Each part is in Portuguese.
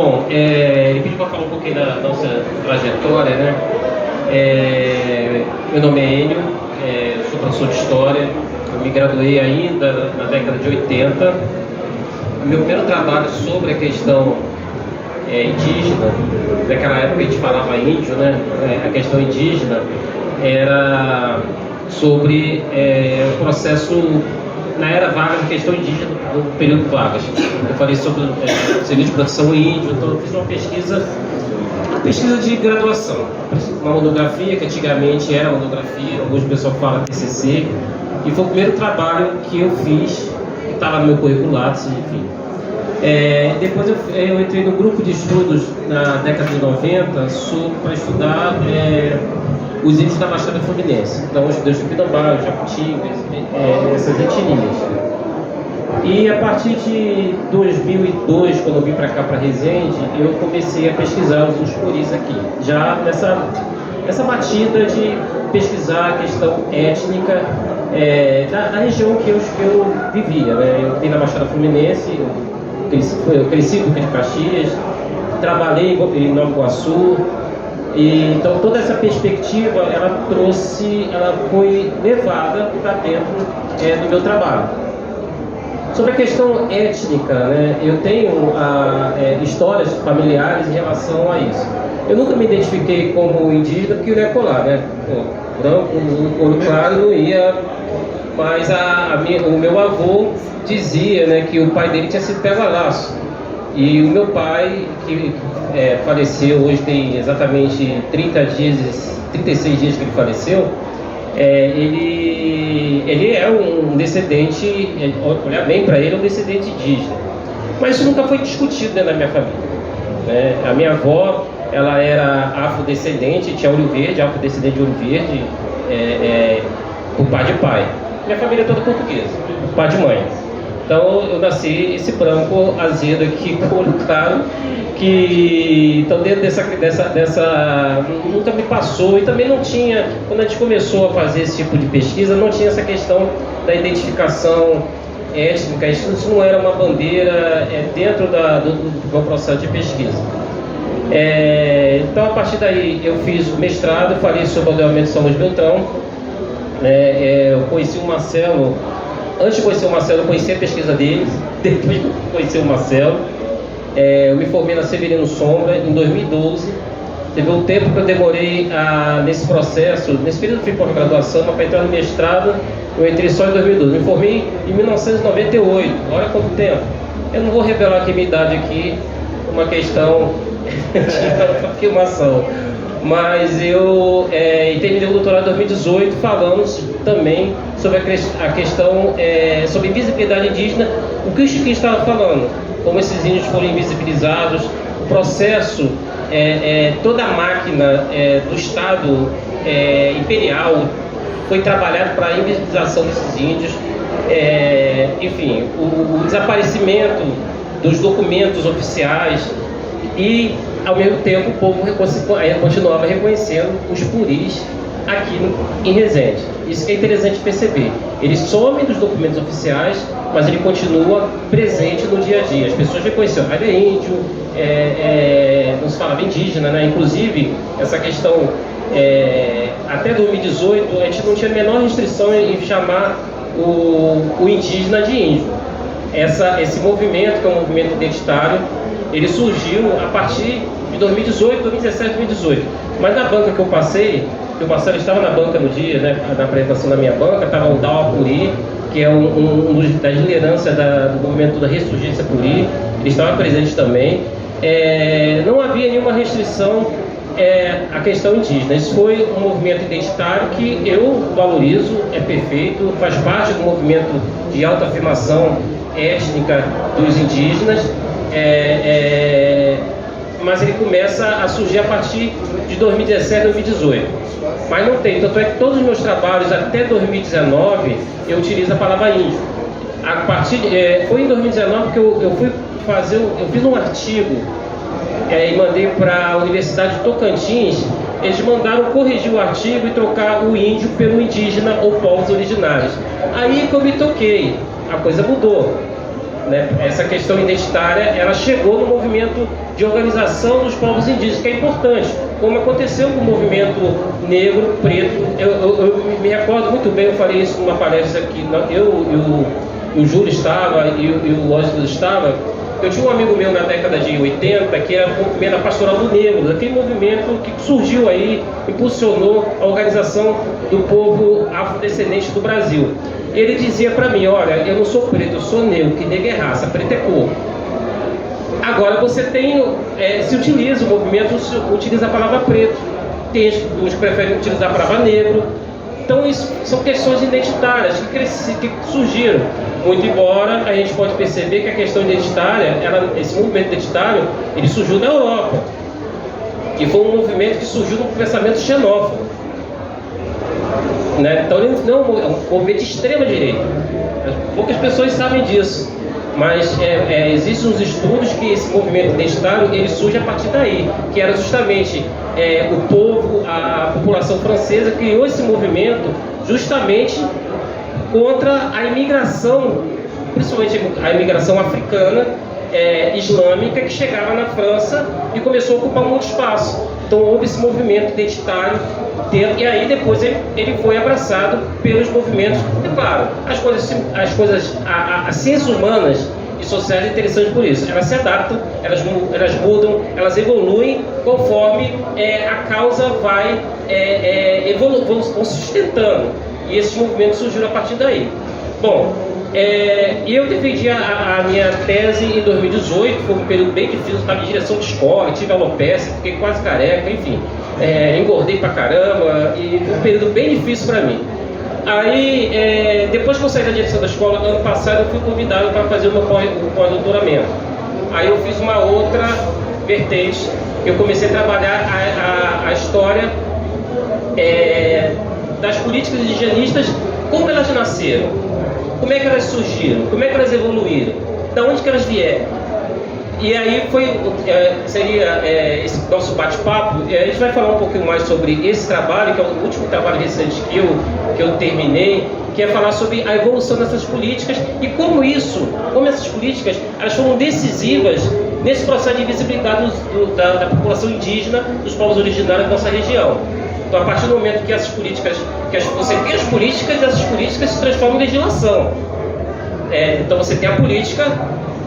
Bom, ele pediu para falar um pouquinho da nossa trajetória, né? Meu nome é Enio, sou professor de História, eu me graduei ainda na década de 80. Meu primeiro trabalho sobre a questão indígena, naquela época a gente falava índio, né? A questão indígena era sobre o processo na era Vargas, a questão indígena no período Vargas. Eu falei sobre o serviço de produção índio, então eu fiz uma pesquisa de graduação, uma monografia que antigamente era monografia, hoje o pessoal fala TCC, e foi o primeiro trabalho que eu fiz, que estava no meu curricular, enfim. Depois eu entrei no grupo de estudos na década de 90 para estudar os índios da Baixada Fluminense. Então eu estudei Tupinambá, Jacutinga, essas etnias. E a partir de 2002, quando eu vim para cá, para Resende, eu comecei a pesquisar os puris aqui. Já nessa batida de pesquisar a questão étnica da região que eu vivia, né? Eu vim na Baixada Fluminense, eu cresci em Duque de Caxias, trabalhei em Nova Iguaçu, e então toda essa perspectiva ela foi levada para dentro do meu trabalho. Sobre a questão étnica, né, eu tenho histórias familiares em relação a isso. Eu nunca me identifiquei como indígena porque eu não ia colar, né? Branco, olho claro, não ia. Mas o meu avô dizia, né, que o pai dele tinha sido pego a laço. E o meu pai, que faleceu, hoje tem exatamente 36 dias que ele faleceu, ele é um descendente, olhar bem para ele, é um descendente indígena. Mas isso nunca foi discutido dentro da minha família, né? A minha avó, ela era afrodescendente, tinha olho verde, afrodescendente de olho verde, por pai de pai. Minha família é toda portuguesa, por pai de mãe. Então eu nasci esse branco azedo aqui, com olho claro, então dentro dessa nunca me passou, e também não tinha, quando a gente começou a fazer esse tipo de pesquisa, não tinha essa questão da identificação étnica, isso não era uma bandeira dentro do processo de pesquisa. Então a partir daí eu fiz o mestrado, falei sobre o aldeamento de São Luís Beltrão, eu conheci o Marcelo. Antes de conhecer o Marcelo, eu conheci a pesquisa deles. Depois de conhecer o Marcelo, eu me formei na Severino Sombra em 2012. Teve um tempo que eu demorei nesse processo, nesse período de pós-graduação, para entrar no mestrado. Eu entrei só em 2012. Me formei em 1998. Olha quanto tempo. Eu não vou revelar aqui a minha idade aqui, uma questão de afirmação. Mas eu terminei o doutorado em 2018 falando também sobre a questão sobre visibilidade indígena, o que o Chiquinho estava falando, como esses índios foram invisibilizados, o processo, toda a máquina do Estado imperial foi trabalhado para a invisibilização desses índios, enfim, o desaparecimento dos documentos oficiais. E, ao mesmo tempo, o povo continuava reconhecendo os puris aqui em Resende. Isso que é interessante perceber. Ele some dos documentos oficiais, mas ele continua presente no dia a dia. As pessoas reconheciam, ele é índio, não se falava indígena, né? Inclusive, essa questão, até 2018, a gente não tinha a menor restrição em chamar o indígena de índio. Esse movimento, que é um movimento identitário, ele surgiu a partir de 2018, 2017, 2018. Mas na banca que eu passei, que o Marcelo estava na banca no dia, né, na apresentação da minha banca, estava o Dal Apuri, que é um das lideranças do movimento da Ressurgência Puri, ele estava presente também. Não havia nenhuma restrição à questão indígena. Isso foi um movimento identitário que eu valorizo, é perfeito, faz parte do movimento de autoafirmação étnica dos indígenas. Mas ele começa a surgir a partir de 2017, 2018. Mas não tem, tanto é que todos os meus trabalhos até 2019 eu utilizo a palavra índio. Foi em 2019 que eu fiz um artigo e mandei para a Universidade de Tocantins. Eles mandaram corrigir o artigo e trocar o índio pelo indígena ou povos originários. Aí que eu me toquei, a coisa mudou. né? Essa questão identitária, ela chegou no movimento de organização dos povos indígenas, que é importante, como aconteceu com o movimento negro, preto. Eu me recordo muito bem, eu falei isso numa palestra que eu e o Júlio estava e o Lógico estava. Eu tinha um amigo meu na década de 80 que era o movimento da Pastoral do Negro, daquele movimento que surgiu aí, impulsionou a organização do povo afrodescendente do Brasil. Ele dizia para mim: olha, eu não sou preto, eu sou negro, que negro é raça, preto é cor. Agora você tem, se utiliza, o movimento utiliza a palavra preto, tem os que preferem utilizar a palavra negro. Então isso são questões identitárias que surgiram. Muito embora a gente pode perceber que a questão identitária, esse movimento identitário, ele surgiu na Europa. E foi um movimento que surgiu no pensamento xenófobo. Né? Então ele não é um movimento de extrema direita. Poucas pessoas sabem disso. Mas existem uns estudos que esse movimento identitário ele surge a partir daí, que era justamente o povo, a população francesa criou esse movimento justamente contra a imigração, principalmente a imigração africana, islâmica, que chegava na França e começou a ocupar muito espaço. Então houve esse movimento identitário, e aí depois ele foi abraçado pelos movimentos. É claro, as ciências humanas e sociais são interessantes por isso. Elas se adaptam, elas mudam, elas evoluem conforme a causa vai vão sustentando. E esses movimentos surgiram a partir daí. Bom, eu defendi a minha tese em 2018, foi um período bem difícil, eu estava em direção de escola, tive alopecia, fiquei quase careca, enfim, engordei pra caramba, e foi um período bem difícil para mim. Aí, depois que eu saí da direção da escola, ano passado, eu fui convidado para fazer o meu pós-doutoramento. Aí eu fiz uma outra vertente, eu comecei a trabalhar a história das políticas indigenistas, como elas nasceram, como é que elas surgiram, como é que elas evoluíram, da onde que elas vieram. E aí seria esse nosso bate-papo. A gente vai falar um pouquinho mais sobre esse trabalho, que é o último trabalho recente que eu terminei, que é falar sobre a evolução dessas políticas e como essas políticas elas foram decisivas nesse processo de visibilidade da população indígena, dos povos originários da nossa região. Então, a partir do momento que essas políticas, você tem as políticas, essas políticas se transformam em legislação. Então, você tem a política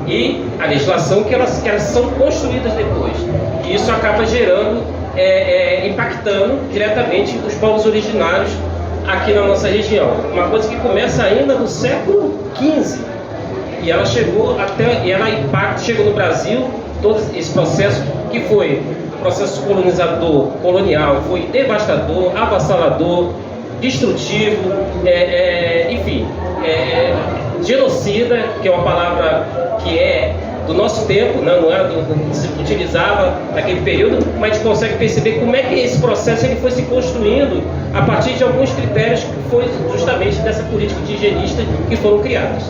e a legislação que elas são construídas depois. E isso acaba gerando, impactando diretamente os povos originários aqui na nossa região. Uma coisa que começa ainda no século XV. E ela chegou chegou no Brasil, todo esse processo que foi processo colonial, foi devastador, avassalador, destrutivo, enfim, genocida, que é uma palavra que é do nosso tempo, não era que se utilizava naquele período, mas a gente consegue perceber como é que esse processo ele foi se construindo a partir de alguns critérios que foi justamente dessa política indigenista que foram criados.